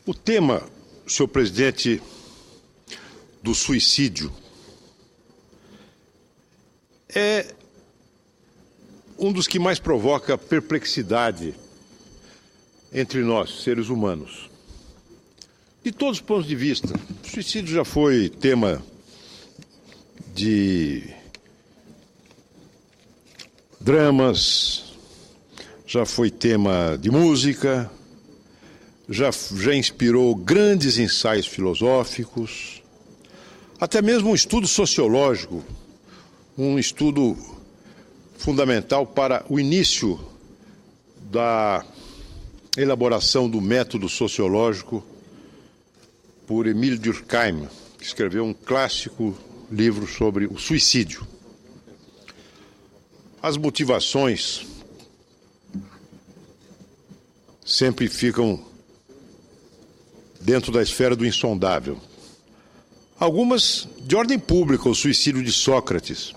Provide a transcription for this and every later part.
O tema, senhor presidente, do suicídio é um dos que mais provoca perplexidade entre nós, seres humanos. De todos os pontos de vista, o suicídio já foi tema de dramas, já foi tema de música, já inspirou grandes ensaios filosóficos, até mesmo um estudo sociológico, um estudo fundamental para o início da elaboração do método sociológico por Émile Durkheim, que escreveu um clássico livro sobre o suicídio. As motivações sempre ficam dentro da esfera do insondável. Algumas de ordem pública, o suicídio de Sócrates,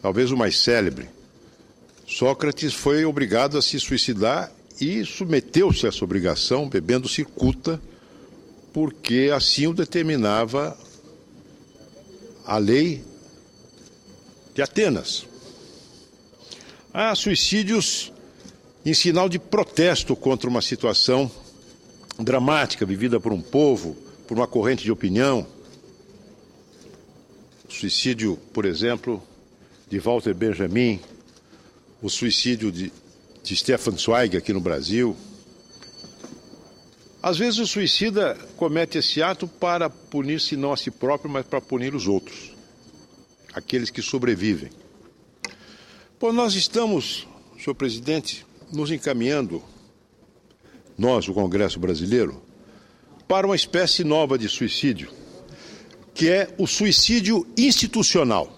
talvez o mais célebre. Sócrates foi obrigado a se suicidar e submeteu-se a essa obrigação, bebendo cicuta, porque assim o determinava a lei de Atenas. Há suicídios em sinal de protesto contra uma situação dramática vivida por um povo, por uma corrente de opinião. O suicídio, por exemplo, de Walter Benjamin, o suicídio de Stefan Zweig aqui no Brasil. Às vezes o suicida comete esse ato para punir-se não a si próprio, mas para punir os outros, aqueles que sobrevivem. Bom, nós estamos, senhor presidente, nos encaminhando, nós, o Congresso Brasileiro, para uma espécie nova de suicídio, que é o suicídio institucional.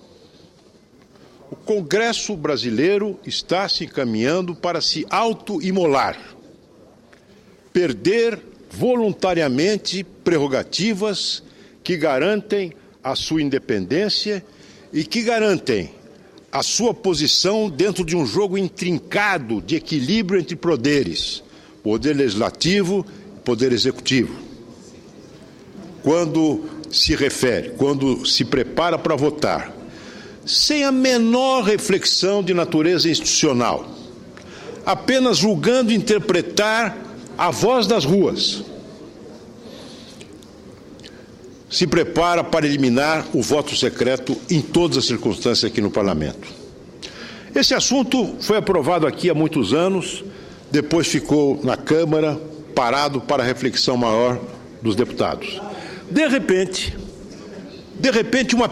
O Congresso Brasileiro está se encaminhando para se autoimolar, perder voluntariamente prerrogativas que garantem a sua independência e que garantem a sua posição dentro de um jogo intrincado de equilíbrio entre poderes, poder legislativo e poder executivo. Quando se prepara para votar, sem a menor reflexão de natureza institucional, apenas julgando interpretar a voz das ruas, se prepara para eliminar o voto secreto em todas as circunstâncias aqui no Parlamento. Esse assunto foi aprovado aqui há muitos anos, depois ficou na Câmara, parado para reflexão maior dos deputados. De repente, uma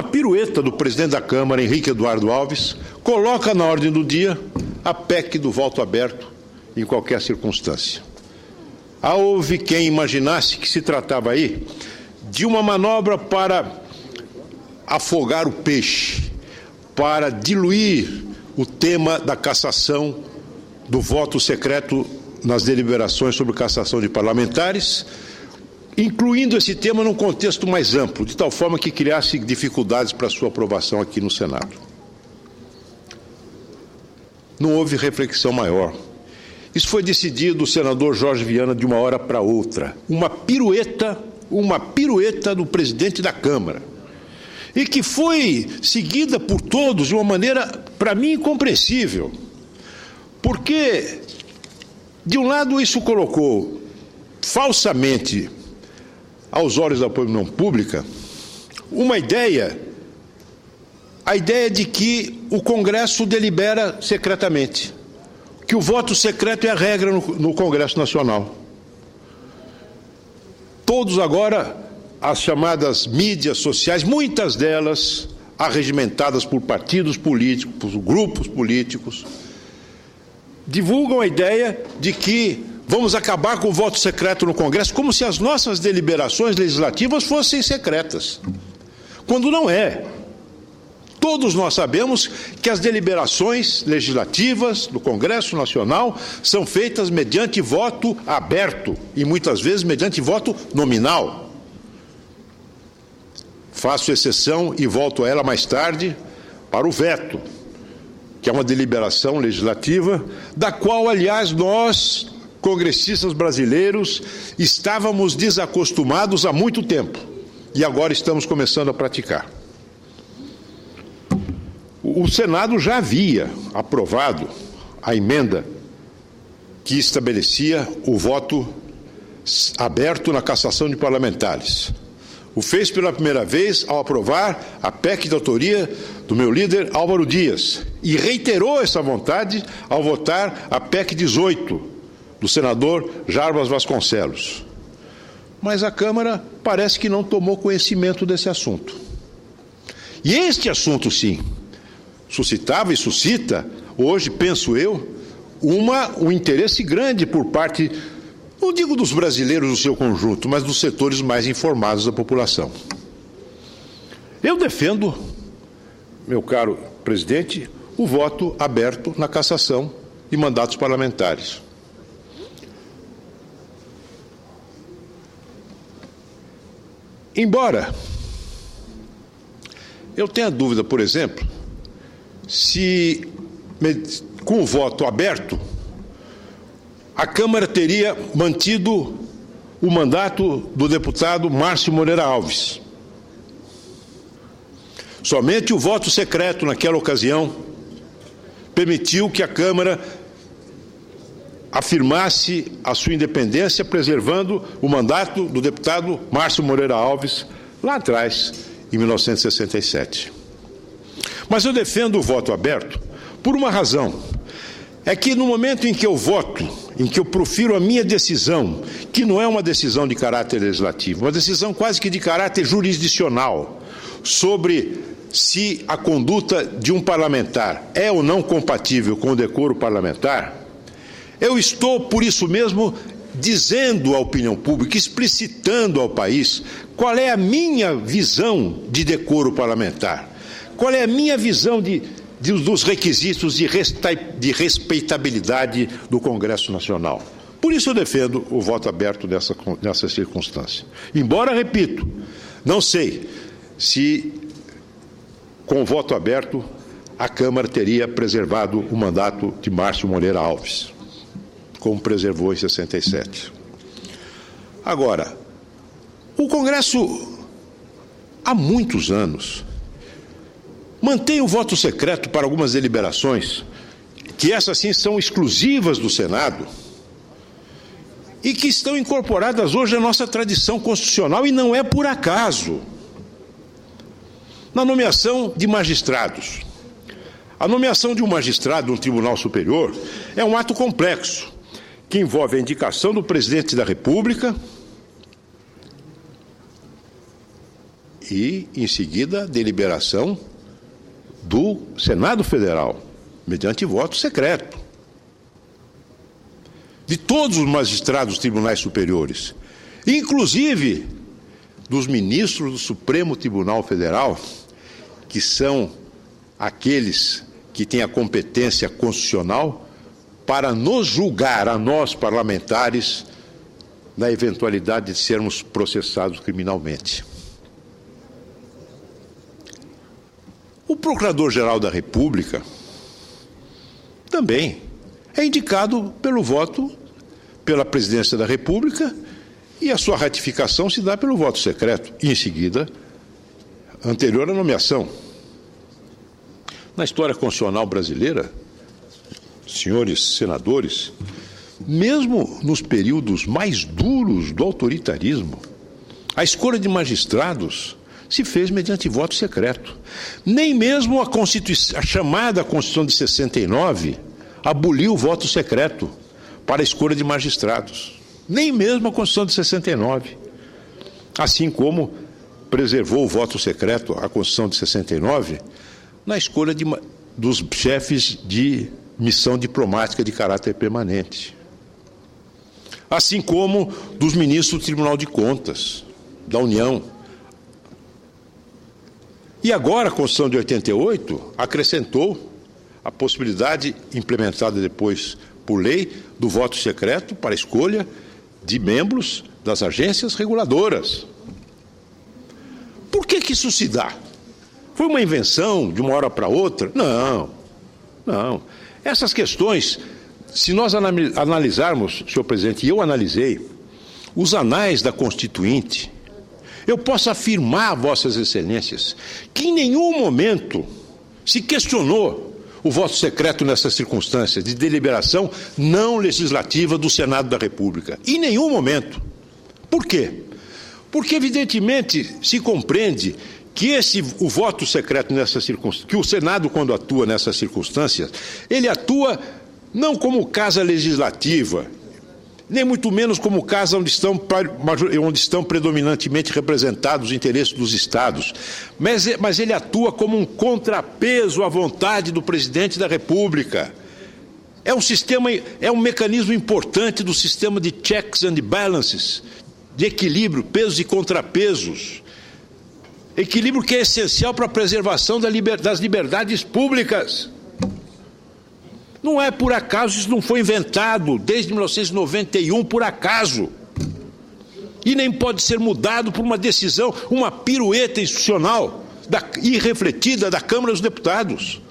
pirueta do presidente da Câmara, Henrique Eduardo Alves, coloca na ordem do dia a PEC do voto aberto em qualquer circunstância. Houve quem imaginasse que se tratava aí de uma manobra para afogar o peixe, para diluir o tema da cassação do voto secreto nas deliberações sobre cassação de parlamentares, incluindo esse tema num contexto mais amplo, de tal forma que criasse dificuldades para sua aprovação aqui no Senado. Não houve reflexão maior. Isso foi decidido o senador Jorge Viana de uma hora para outra. Uma pirueta do presidente da Câmara. E que foi seguida por todos de uma maneira, para mim, incompreensível. Porque, de um lado, isso colocou falsamente aos olhos da opinião pública a ideia de que o Congresso delibera secretamente, que o voto secreto é a regra no Congresso Nacional. Todos agora, as chamadas mídias sociais, muitas delas arregimentadas por partidos políticos, por grupos políticos, divulgam a ideia de que vamos acabar com o voto secreto no Congresso, como se as nossas deliberações legislativas fossem secretas, quando não é. Todos nós sabemos que as deliberações legislativas do Congresso Nacional são feitas mediante voto aberto e muitas vezes mediante voto nominal. Faço exceção e volto a ela mais tarde para o veto, que é uma deliberação legislativa, da qual, aliás, nós, congressistas brasileiros, estávamos desacostumados há muito tempo e agora estamos começando a praticar. O Senado já havia aprovado a emenda que estabelecia o voto aberto na cassação de parlamentares. O fez pela primeira vez ao aprovar a PEC de autoria do meu líder Álvaro Dias e reiterou essa vontade ao votar a PEC 18 do senador Jarbas Vasconcelos. Mas a Câmara parece que não tomou conhecimento desse assunto. E este assunto, sim, suscitava e suscita, hoje, penso eu, um interesse grande por parte, não digo dos brasileiros no seu conjunto, mas dos setores mais informados da população. Eu defendo, meu caro presidente, o voto aberto na cassação de mandatos parlamentares. Embora eu tenha dúvida, por exemplo, se com o voto aberto a Câmara teria mantido o mandato do deputado Márcio Moreira Alves. Somente o voto secreto naquela ocasião permitiu que a Câmara afirmasse a sua independência, preservando o mandato do deputado Márcio Moreira Alves lá atrás, em 1967. Mas eu defendo o voto aberto por uma razão. É que no momento em que eu voto, em que eu profiro a minha decisão, que não é uma decisão de caráter legislativo, uma decisão quase que de caráter jurisdicional, sobre se a conduta de um parlamentar é ou não compatível com o decoro parlamentar, eu estou, por isso mesmo, dizendo à opinião pública, explicitando ao país qual é a minha visão de decoro parlamentar, qual é a minha visão dos requisitos de respeitabilidade do Congresso Nacional. Por isso eu defendo o voto aberto nessa circunstância. Embora, repito, não sei se com o voto aberto a Câmara teria preservado o mandato de Márcio Moreira Alves, como preservou em 67. Agora, o Congresso, há muitos anos, mantém o voto secreto para algumas deliberações, que essas sim são exclusivas do Senado, e que estão incorporadas hoje à nossa tradição constitucional, e não é por acaso. Na nomeação de magistrados. A nomeação de um magistrado no Tribunal Superior é um ato complexo, que envolve a indicação do presidente da República e, em seguida, a deliberação do Senado Federal, mediante voto secreto, de todos os magistrados dos tribunais superiores, inclusive dos ministros do Supremo Tribunal Federal, que são aqueles que têm a competência constitucional para nos julgar, a nós parlamentares, na eventualidade de sermos processados criminalmente. O Procurador-Geral da República também é indicado pelo voto pela Presidência da República e a sua ratificação se dá pelo voto secreto, e em seguida, anterior à nomeação. Na história constitucional brasileira, senhores senadores, mesmo nos períodos mais duros do autoritarismo, a escolha de magistrados se fez mediante voto secreto. Nem mesmo a chamada Constituição de 69 aboliu o voto secreto para a escolha de magistrados. Nem mesmo a Constituição de 69. Assim como preservou o voto secreto, a Constituição de 69, na escolha dos chefes de missão diplomática de caráter permanente. Assim como dos ministros do Tribunal de Contas da União. E agora a Constituição de 88 acrescentou a possibilidade, implementada depois por lei, do voto secreto para a escolha de membros das agências reguladoras. Por que isso se dá? Foi uma invenção de uma hora para outra? Não, não. Essas questões se nós analisarmos, senhor presidente, e eu analisei, os anais da Constituinte, eu posso afirmar a vossas excelências que em nenhum momento se questionou o voto secreto nessas circunstâncias de deliberação não legislativa do Senado da República. Em nenhum momento. Por quê? Porque, evidentemente, se compreende que o voto secreto nessas circunstâncias, que o Senado, quando atua nessas circunstâncias, ele atua não como casa legislativa, nem muito menos como casa onde estão predominantemente representados os interesses dos Estados, mas ele atua como um contrapeso à vontade do presidente da República. É um mecanismo importante do sistema de checks and balances, de equilíbrio, pesos e contrapesos. Equilíbrio que é essencial para a preservação das liberdades públicas. Não é por acaso, isso não foi inventado desde 1991 por acaso. E nem pode ser mudado por uma decisão, uma pirueta institucional irrefletida da Câmara dos Deputados.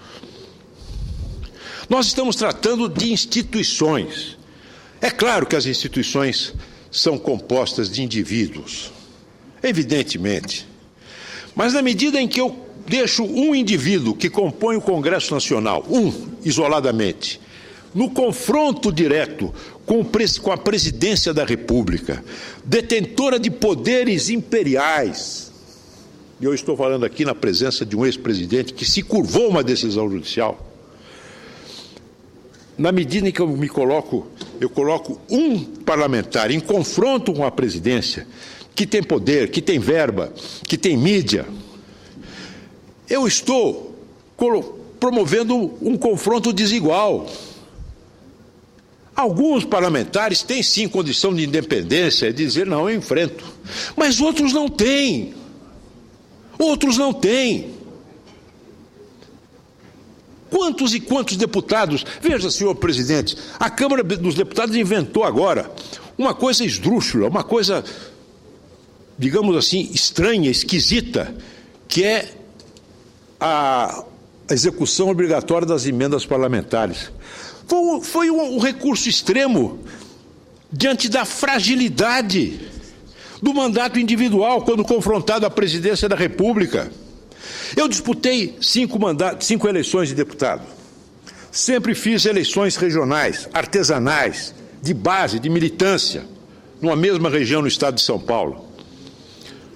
Nós estamos tratando de instituições. É claro que as instituições são compostas de indivíduos, evidentemente. Mas na medida em que eu deixo um indivíduo que compõe o Congresso Nacional, isoladamente, no confronto direto com a presidência da República, detentora de poderes imperiais, e eu estou falando aqui na presença de um ex-presidente que se curvou a uma decisão judicial, na medida em que eu coloco um parlamentar em confronto com a presidência, que tem poder, que tem verba, que tem mídia, eu estou promovendo um confronto desigual. Alguns parlamentares têm sim condição de independência, de dizer não, eu enfrento, mas outros não têm. Outros não têm. Quantos e quantos deputados? Veja, senhor presidente, a Câmara dos Deputados inventou agora uma coisa esdrúxula, uma coisa, digamos assim, estranha, esquisita, que é a execução obrigatória das emendas parlamentares. Foi um recurso extremo diante da fragilidade do mandato individual quando confrontado à presidência da República. Eu disputei 5 eleições de deputado. Sempre fiz eleições regionais, artesanais, de base, de militância, numa mesma região no estado de São Paulo.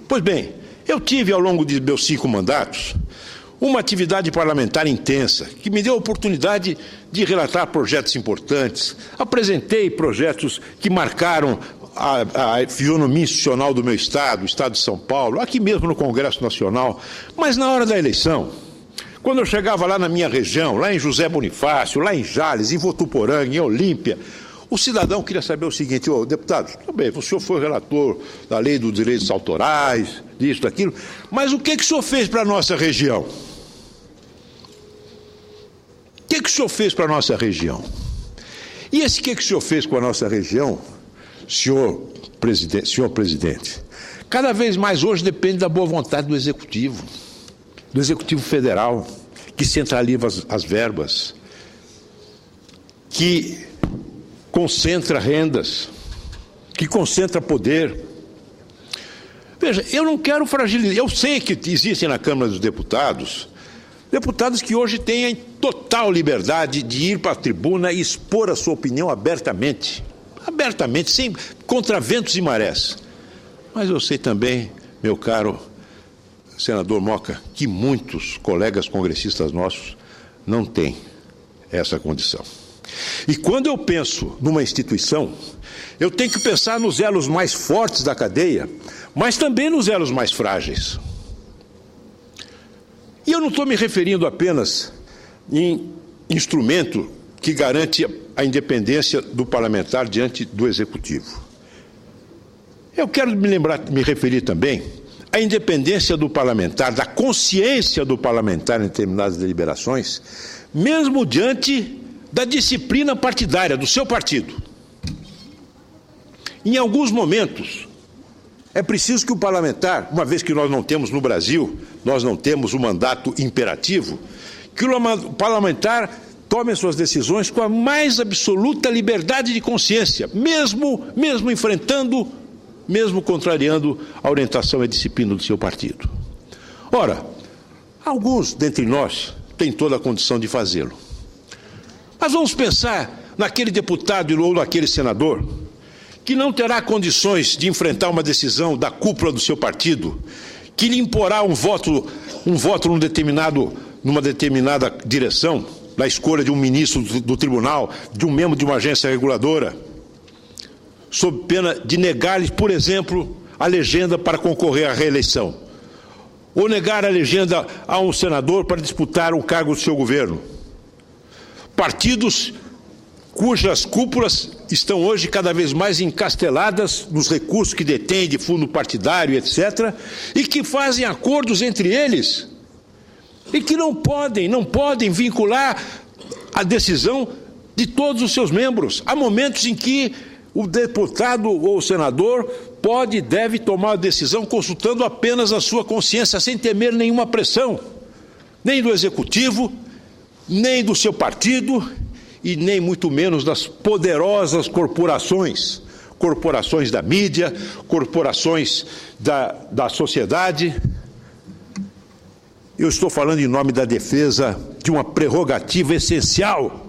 Pois bem, eu tive ao longo de meus 5 mandatos uma atividade parlamentar intensa, que me deu a oportunidade de relatar projetos importantes. Apresentei projetos que marcaram a fisionomia institucional do meu estado, o estado de São Paulo, aqui mesmo no Congresso Nacional. Mas na hora da eleição, quando eu chegava lá na minha região, lá em José Bonifácio, lá em Jales, em Votuporanga, em Olímpia, o cidadão queria saber o seguinte: deputado, tudo bem, o senhor foi relator da lei dos direitos autorais, disso, daquilo, mas o que o senhor fez para a nossa região? O que o senhor fez para a nossa região? E esse que o senhor fez com a nossa região, senhor presidente, cada vez mais hoje depende da boa vontade do Executivo Federal, que centraliza as verbas, que concentra rendas, que concentra poder. Veja, eu não quero fragilizar. Eu sei que existem na Câmara dos Deputados que hoje têm total liberdade de ir para a tribuna e expor a sua opinião abertamente, sem contra ventos e marés. Mas eu sei também, meu caro senador Moca, que muitos colegas congressistas nossos não têm essa condição. E quando eu penso numa instituição, eu tenho que pensar nos elos mais fortes da cadeia, mas também nos elos mais frágeis. E eu não estou me referindo apenas em instrumento que garante a independência do parlamentar diante do Executivo. Eu quero me referir também à independência do parlamentar, da consciência do parlamentar em determinadas deliberações, mesmo diante da disciplina partidária do seu partido. Em alguns momentos, é preciso que o parlamentar, uma vez que nós não temos no Brasil, nós não temos o mandato imperativo, que o parlamentar tomem suas decisões com a mais absoluta liberdade de consciência, mesmo enfrentando, mesmo contrariando a orientação e a disciplina do seu partido. Ora, alguns dentre nós têm toda a condição de fazê-lo. Mas vamos pensar naquele deputado ou naquele senador que não terá condições de enfrentar uma decisão da cúpula do seu partido, que lhe imporá um voto numa determinada direção, na escolha de um ministro do tribunal, de um membro de uma agência reguladora, sob pena de negar-lhe, por exemplo, a legenda para concorrer à reeleição, ou negar a legenda a um senador para disputar um cargo do seu governo. Partidos cujas cúpulas estão hoje cada vez mais encasteladas nos recursos que detêm de fundo partidário, etc., e que fazem acordos entre eles, e que não podem vincular a decisão de todos os seus membros. Há momentos em que o deputado ou o senador pode e deve tomar a decisão consultando apenas a sua consciência, sem temer nenhuma pressão, nem do executivo, nem do seu partido, e nem muito menos das poderosas corporações da mídia, corporações da sociedade. Eu estou falando em nome da defesa de uma prerrogativa essencial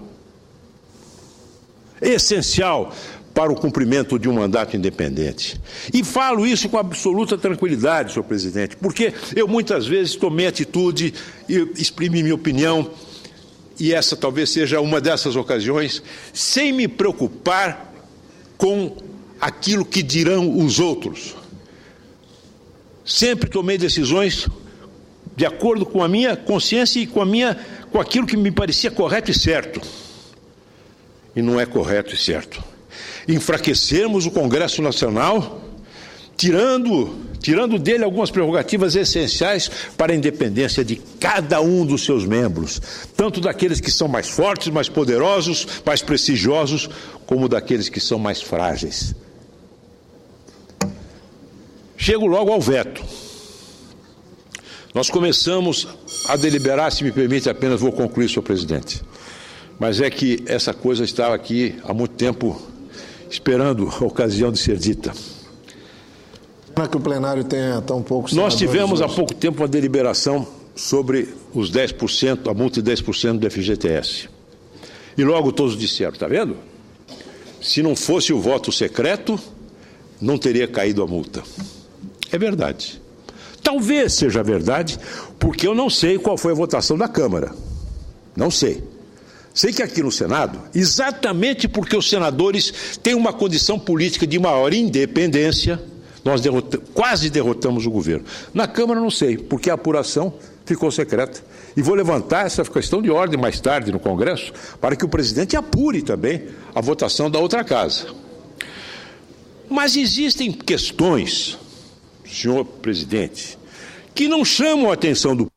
para o cumprimento de um mandato independente. E falo isso com absoluta tranquilidade, senhor presidente, porque eu muitas vezes tomei atitude e exprimi minha opinião, e essa talvez seja uma dessas ocasiões, sem me preocupar com aquilo que dirão os outros. Sempre tomei decisões de acordo com a minha consciência e com aquilo que me parecia correto e certo. E não é correto e certo enfraquecermos o Congresso Nacional, tirando dele algumas prerrogativas essenciais para a independência de cada um dos seus membros, tanto daqueles que são mais fortes, mais poderosos, mais prestigiosos, como daqueles que são mais frágeis. Chego logo ao veto. Nós começamos a deliberar, se me permite, apenas vou concluir, senhor presidente, mas é que essa coisa estava aqui há muito tempo esperando a ocasião de ser dita. Não é que o plenário tenha tão pouco. Nós tivemos há pouco tempo uma deliberação sobre os 10%, a multa de 10% do FGTS. E logo todos disseram, está vendo? Se não fosse o voto secreto, não teria caído a multa. É verdade. Talvez seja verdade, porque eu não sei qual foi a votação da Câmara. Não sei. Sei que aqui no Senado, exatamente porque os senadores têm uma condição política de maior independência, nós quase derrotamos o governo. Na Câmara não sei, porque a apuração ficou secreta. E vou levantar essa questão de ordem mais tarde no Congresso, para que o presidente apure também a votação da outra casa. Mas existem questões, senhor presidente, que não chamam a atenção do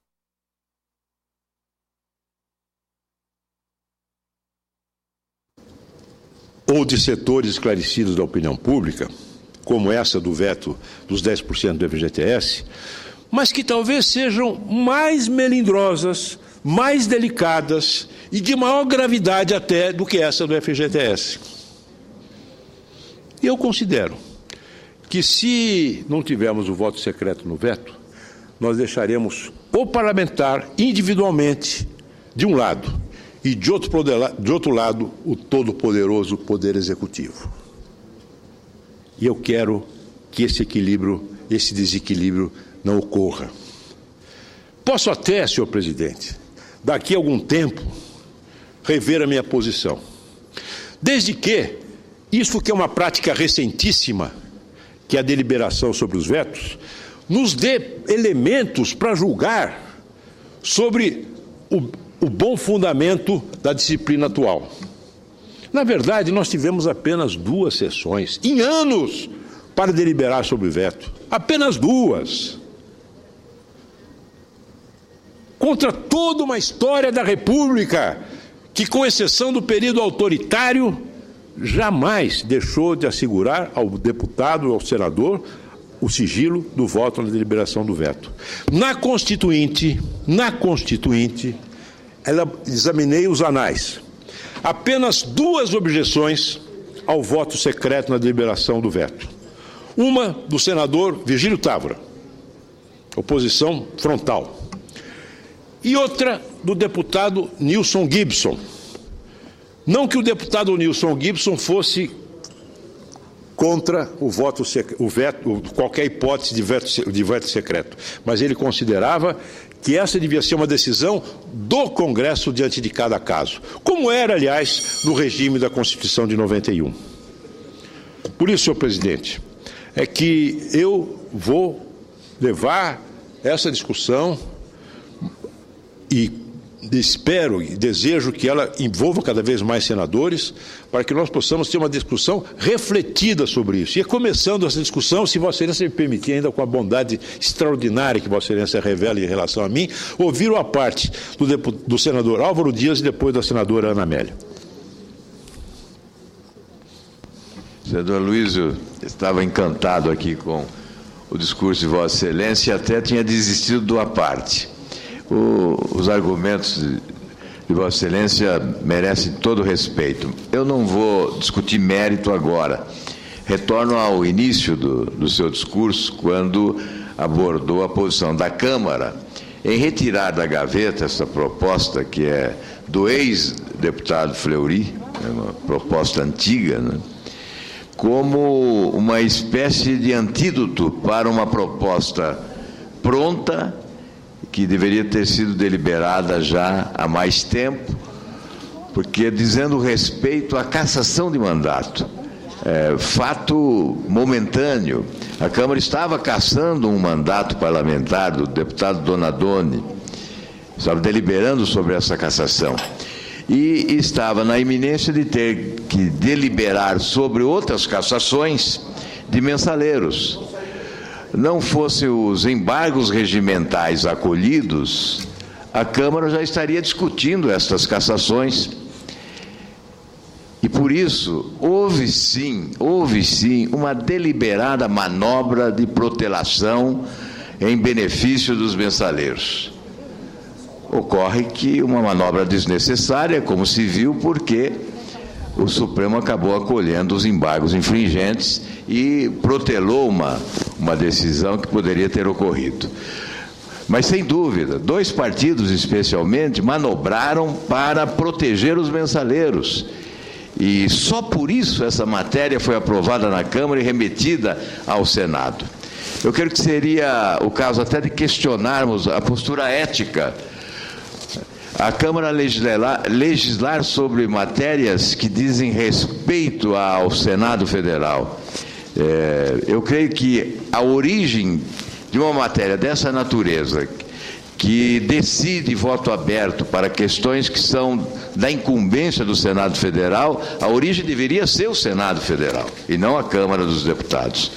ou de setores esclarecidos da opinião pública, como essa do veto dos 10% do FGTS, mas que talvez sejam mais melindrosas, mais delicadas e de maior gravidade até do que essa do FGTS. E eu considero que, se não tivermos o voto secreto no veto, nós deixaremos o parlamentar individualmente de um lado e de outro lado o todo-poderoso Poder Executivo. E eu quero que esse desequilíbrio não ocorra. Posso até, senhor presidente, daqui a algum tempo, rever a minha posição. Desde que isso, que é uma prática recentíssima, que é a deliberação sobre os vetos, nos dê elementos para julgar sobre o bom fundamento da disciplina atual. Na verdade, nós tivemos apenas 2 sessões, em anos, para deliberar sobre o veto. Apenas 2. Contra toda uma história da República, que, com exceção do período autoritário, jamais deixou de assegurar ao deputado, ao senador, o sigilo do voto na deliberação do veto. Na Constituinte, examinei os anais. Apenas 2 objeções ao voto secreto na deliberação do veto. Uma do senador Virgílio Távora, oposição frontal. E outra do deputado Nilson Gibson. Não que o deputado Nilson Gibson fosse contra qualquer hipótese de veto secreto, mas ele considerava que essa devia ser uma decisão do Congresso diante de cada caso, como era, aliás, no regime da Constituição de 91. Por isso, senhor presidente, é que eu vou levar essa discussão e espero e desejo que ela envolva cada vez mais senadores para que nós possamos ter uma discussão refletida sobre isso. E começando essa discussão, se Vossa Excelência me permitir, ainda com a bondade extraordinária que Vossa Excelência revela em relação a mim, ouvir a parte do senador Álvaro Dias e depois da senadora Ana Amélia. Senador Luizio estava encantado aqui com o discurso de Vossa Excelência e até tinha desistido do à parte. Os argumentos de Vossa Excelência merecem todo respeito. Eu não vou discutir mérito agora. Retorno ao início do seu discurso, quando abordou a posição da Câmara em retirar da gaveta essa proposta que é do ex-deputado Fleury, é uma proposta antiga, né, como uma espécie de antídoto para uma proposta pronta que deveria ter sido deliberada já há mais tempo, porque dizendo respeito à cassação de mandato, fato momentâneo. A Câmara estava cassando um mandato parlamentar do deputado Donadoni, estava deliberando sobre essa cassação, e estava na iminência de ter que deliberar sobre outras cassações de mensaleiros. Não fossem os embargos regimentais acolhidos, a Câmara já estaria discutindo estas cassações. E por isso, houve sim uma deliberada manobra de protelação em benefício dos mensaleiros. Ocorre que uma manobra desnecessária, como se viu, porque o Supremo acabou acolhendo os embargos infringentes e protelou uma decisão que poderia ter ocorrido. Mas, sem dúvida, 2 partidos, especialmente, manobraram para proteger os mensaleiros. E só por isso essa matéria foi aprovada na Câmara e remetida ao Senado. Eu creio que seria o caso até de questionarmos a postura ética. A Câmara legislar sobre matérias que dizem respeito ao Senado Federal. Eu creio que a origem de uma matéria dessa natureza, que decide voto aberto para questões que são da incumbência do Senado Federal, a origem deveria ser o Senado Federal e não a Câmara dos Deputados.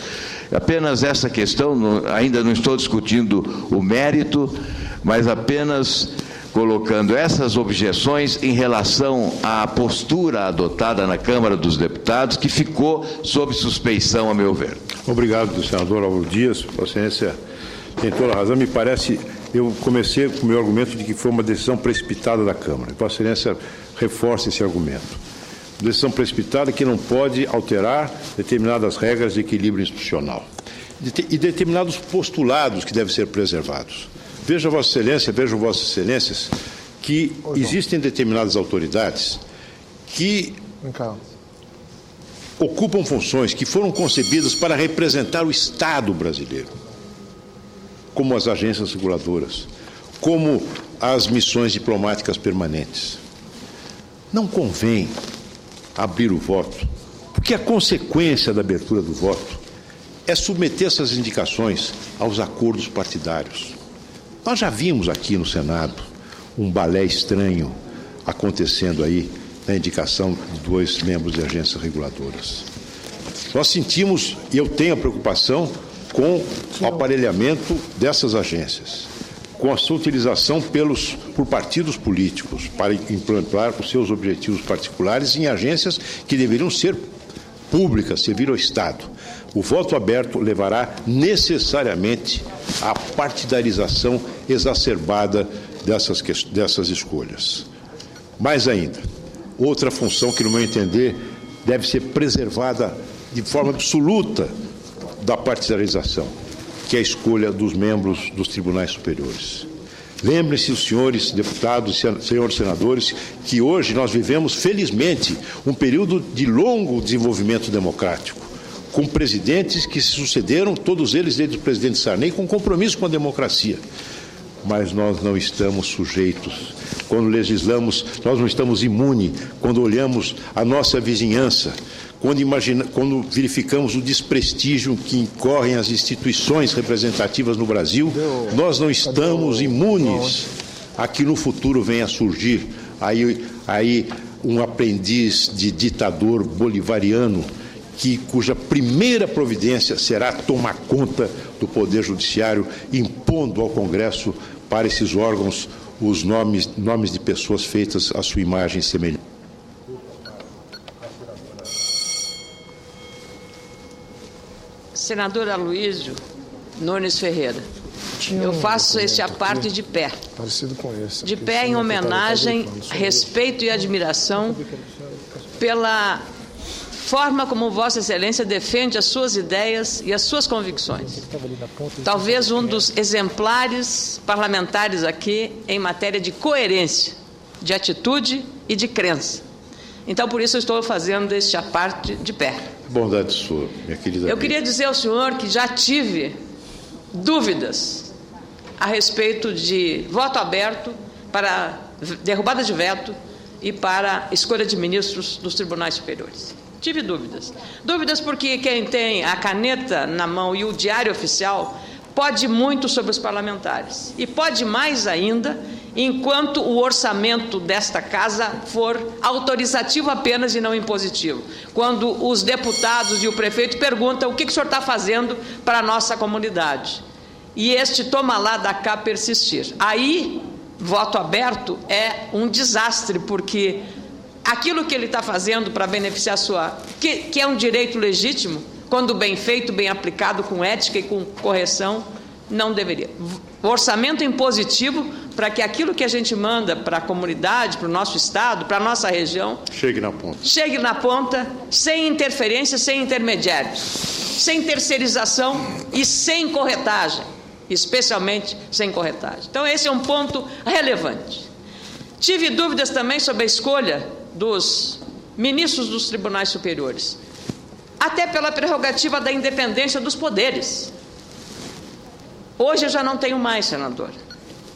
Apenas essa questão, ainda não estou discutindo o mérito, mas apenas colocando essas objeções em relação à postura adotada na Câmara dos Deputados, que ficou sob suspeição, a meu ver. Obrigado, senador Álvaro Dias. Vossa Excelência tem toda a razão. Me parece, eu comecei com o meu argumento de que foi uma decisão precipitada da Câmara. Vossa Excelência reforça esse argumento. Decisão precipitada que não pode alterar determinadas regras de equilíbrio institucional e determinados postulados que devem ser preservados. Veja, Vossa Excelência, vejam Vossas Excelências, que existem determinadas autoridades que ocupam funções que foram concebidas para representar o Estado brasileiro, como as agências reguladoras, como as missões diplomáticas permanentes. Não convém abrir o voto, porque a consequência da abertura do voto é submeter essas indicações aos acordos partidários. Nós já vimos aqui no Senado um balé estranho acontecendo aí na indicação de 2 membros de agências reguladoras. Nós sentimos, e eu tenho a preocupação com o aparelhamento dessas agências, com a sua utilização por partidos políticos para implantar os seus objetivos particulares em agências que deveriam ser públicas, servir ao Estado. O voto aberto levará necessariamente à partidarização exacerbada dessas escolhas. Mais ainda, outra função que, no meu entender, deve ser preservada de forma absoluta da partidarização, que é a escolha dos membros dos tribunais superiores. Lembrem-se, os senhores deputados, senhores senadores, que hoje nós vivemos, felizmente, um período de longo desenvolvimento democrático, com presidentes que se sucederam, todos eles desde o presidente Sarney, com compromisso com a democracia. Mas nós não estamos sujeitos. Quando legislamos, nós não estamos imunes. Quando olhamos a nossa vizinhança, quando verificamos o desprestígio que incorrem as instituições representativas no Brasil, nós não estamos imunes a que no futuro venha a surgir aí um aprendiz de ditador bolivariano, cuja primeira providência será tomar conta do Poder Judiciário, impondo ao Congresso, para esses órgãos, os nomes de pessoas feitas à sua imagem e semelhança. Senador Aloysio Nunes Ferreira, eu faço este aparte de pé. Parecido com esse. De pé em homenagem, respeito e admiração pela forma como Vossa Excelência defende as suas ideias e as suas convicções. Talvez um dos exemplares parlamentares aqui em matéria de coerência, de atitude e de crença. Então, por isso, eu estou fazendo este aparte de pé. Bondade sua, minha querida. Eu queria dizer ao senhor que já tive dúvidas a respeito de voto aberto para derrubada de veto e para escolha de ministros dos tribunais superiores. Tive dúvidas. Dúvidas porque quem tem a caneta na mão e o diário oficial pode muito sobre os parlamentares. E pode mais ainda enquanto o orçamento desta casa for autorizativo apenas e não impositivo. Quando os deputados e o prefeito perguntam o que o senhor está fazendo para a nossa comunidade. E este toma lá da cá persistir. Aí, voto aberto é um desastre, porque aquilo que ele está fazendo para beneficiar a sua... Que é um direito legítimo, quando bem feito, bem aplicado, com ética e com correção, não deveria. O orçamento impositivo para que aquilo que a gente manda para a comunidade, para o nosso estado, para a nossa região... Chegue na ponta. Chegue na ponta, sem interferência, sem intermediários, sem terceirização e sem corretagem, especialmente sem corretagem. Então, esse é um ponto relevante. Tive dúvidas também sobre a escolha dos ministros dos tribunais superiores, até pela prerrogativa da independência dos poderes. Hoje eu já não tenho mais, senador,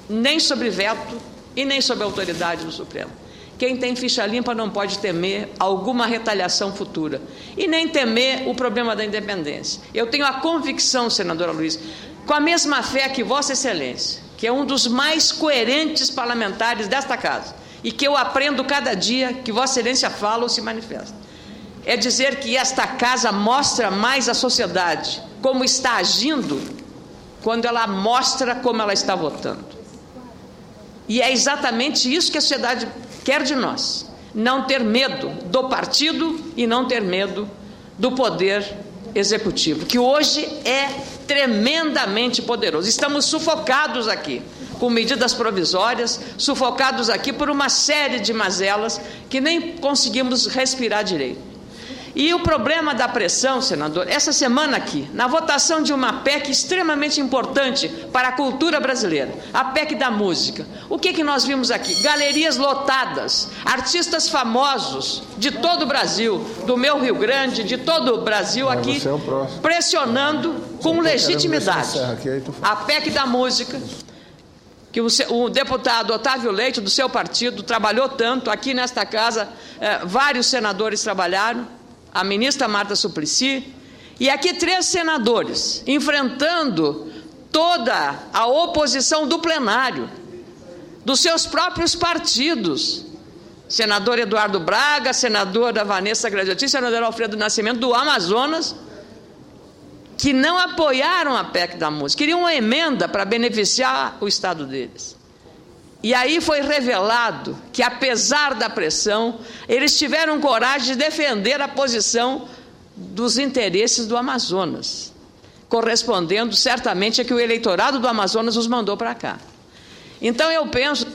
nem sobre veto e nem sobre a autoridade do Supremo. Quem tem ficha limpa não pode temer alguma retaliação futura e nem temer o problema da independência. Eu tenho a convicção, senador Aloysio, com a mesma fé que Vossa Excelência, que é um dos mais coerentes parlamentares desta casa, e que eu aprendo cada dia que Vossa Excelência fala ou se manifesta, é dizer que esta casa mostra mais à sociedade como está agindo quando ela mostra como ela está votando. E é exatamente isso que a sociedade quer de nós, não ter medo do partido e não ter medo do poder executivo, que hoje é tremendamente poderoso. Estamos sufocados aqui com medidas provisórias, sufocados aqui por uma série de mazelas que nem conseguimos respirar direito. E o problema da pressão, senador, essa semana aqui, na votação de uma PEC extremamente importante para a cultura brasileira, a PEC da música, o que nós vimos aqui? Galerias lotadas, artistas famosos de todo o Brasil, do meu Rio Grande, de todo o Brasil aqui, pressionando com legitimidade a PEC da música, que o deputado Otávio Leite, do seu partido, trabalhou tanto, aqui nesta casa, vários senadores trabalharam, a ministra Marta Suplicy, e aqui 3 senadores, enfrentando toda a oposição do plenário, dos seus próprios partidos, senador Eduardo Braga, senadora Vanessa Gradiotti, senador Alfredo Nascimento, do Amazonas, que não apoiaram a PEC da música, queriam uma emenda para beneficiar o estado deles. E aí foi revelado que, apesar da pressão, eles tiveram coragem de defender a posição dos interesses do Amazonas, correspondendo certamente a que o eleitorado do Amazonas os mandou para cá. Então, eu penso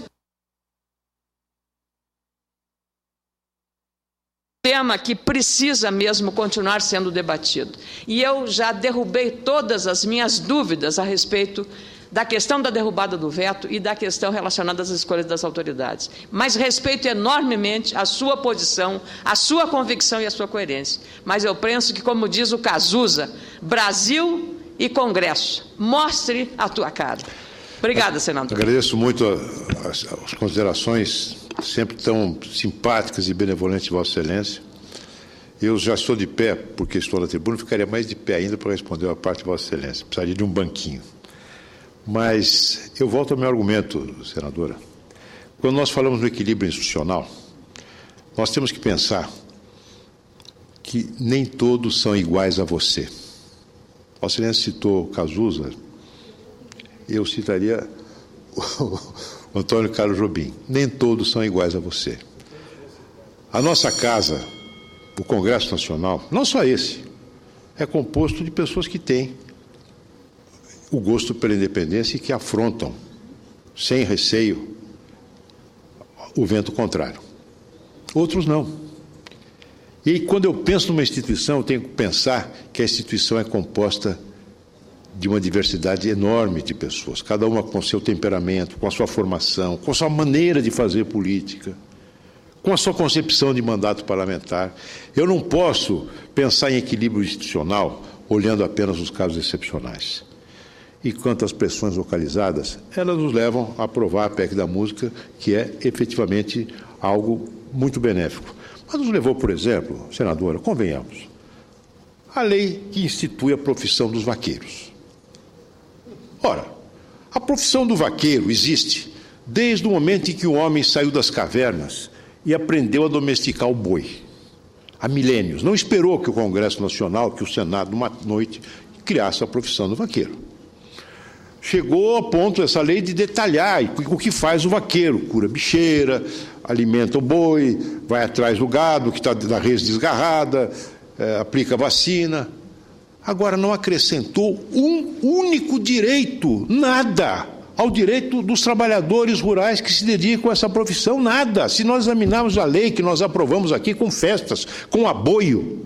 tema que precisa mesmo continuar sendo debatido. E eu já derrubei todas as minhas dúvidas a respeito da questão da derrubada do veto e da questão relacionada às escolhas das autoridades. Mas respeito enormemente a sua posição, a sua convicção e a sua coerência. Mas eu penso que, como diz o Cazuza, Brasil e Congresso, mostre a tua cara. Obrigada, senador. Agradeço muito as considerações sempre tão simpáticas e benevolentes de Vossa Excelência. Eu já estou de pé, porque estou na tribuna, ficaria mais de pé ainda para responder a parte de Vossa Excelência. Precisaria de um banquinho. Mas eu volto ao meu argumento, senadora. Quando nós falamos no equilíbrio institucional, nós temos que pensar que nem todos são iguais a você. Vossa Excelência citou Cazuza, eu citaria o Antônio Carlos Jobim. Nem todos são iguais a você. A nossa casa, o Congresso Nacional, não só esse, é composto de pessoas que têm o gosto pela independência e que afrontam, sem receio, o vento contrário. Outros não. E quando eu penso numa instituição, eu tenho que pensar que a instituição é composta de uma diversidade enorme de pessoas, cada uma com seu temperamento, com a sua formação, com a sua maneira de fazer política, com a sua concepção de mandato parlamentar. Eu não posso pensar em equilíbrio institucional olhando apenas os casos excepcionais. E quanto às pressões localizadas, elas nos levam a aprovar a PEC da música, que é efetivamente algo muito benéfico. Mas nos levou, por exemplo, senadora, convenhamos, a lei que institui a profissão dos vaqueiros. Ora, a profissão do vaqueiro existe desde o momento em que o homem saiu das cavernas e aprendeu a domesticar o boi. Há milênios. Não esperou que o Congresso Nacional, que o Senado, numa noite, criasse a profissão do vaqueiro. Chegou a ponto essa lei de detalhar o que faz o vaqueiro. Cura bicheira, alimenta o boi, vai atrás do gado que está da res desgarrada, aplica vacina. Agora, não acrescentou um único direito, nada, ao direito dos trabalhadores rurais que se dedicam a essa profissão, nada. Se nós examinarmos a lei que nós aprovamos aqui com festas, com aboio,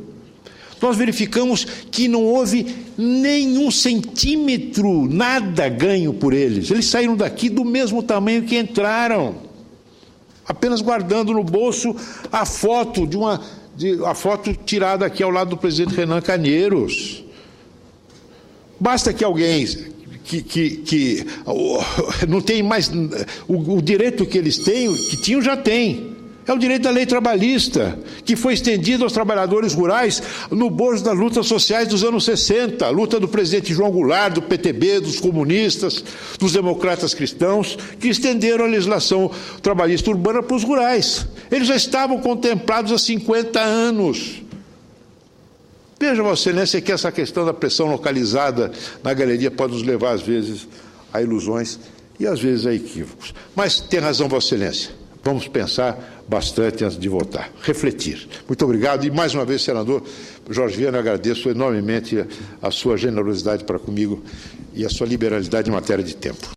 nós verificamos que não houve nenhum centímetro, nada ganho por eles. Eles saíram daqui do mesmo tamanho que entraram, apenas guardando no bolso a foto a foto tirada aqui ao lado do presidente Renan Calheiros. Basta que alguém que não tem mais o direito que eles têm, que tinham, já tem. É o direito da lei trabalhista, que foi estendido aos trabalhadores rurais no bojo das lutas sociais dos anos 60, a luta do presidente João Goulart, do PTB, dos comunistas, dos democratas cristãos, que estenderam a legislação trabalhista urbana para os rurais. Eles já estavam contemplados há 50 anos. Veja, Vossa Excelência, que essa questão da pressão localizada na galeria pode nos levar, às vezes, a ilusões e, às vezes, a equívocos. Mas tem razão, Vossa Excelência. Vamos pensar bastante antes de votar. Refletir. Muito obrigado. E, mais uma vez, senador Jorge Viana, eu agradeço enormemente a sua generosidade para comigo e a sua liberalidade em matéria de tempo.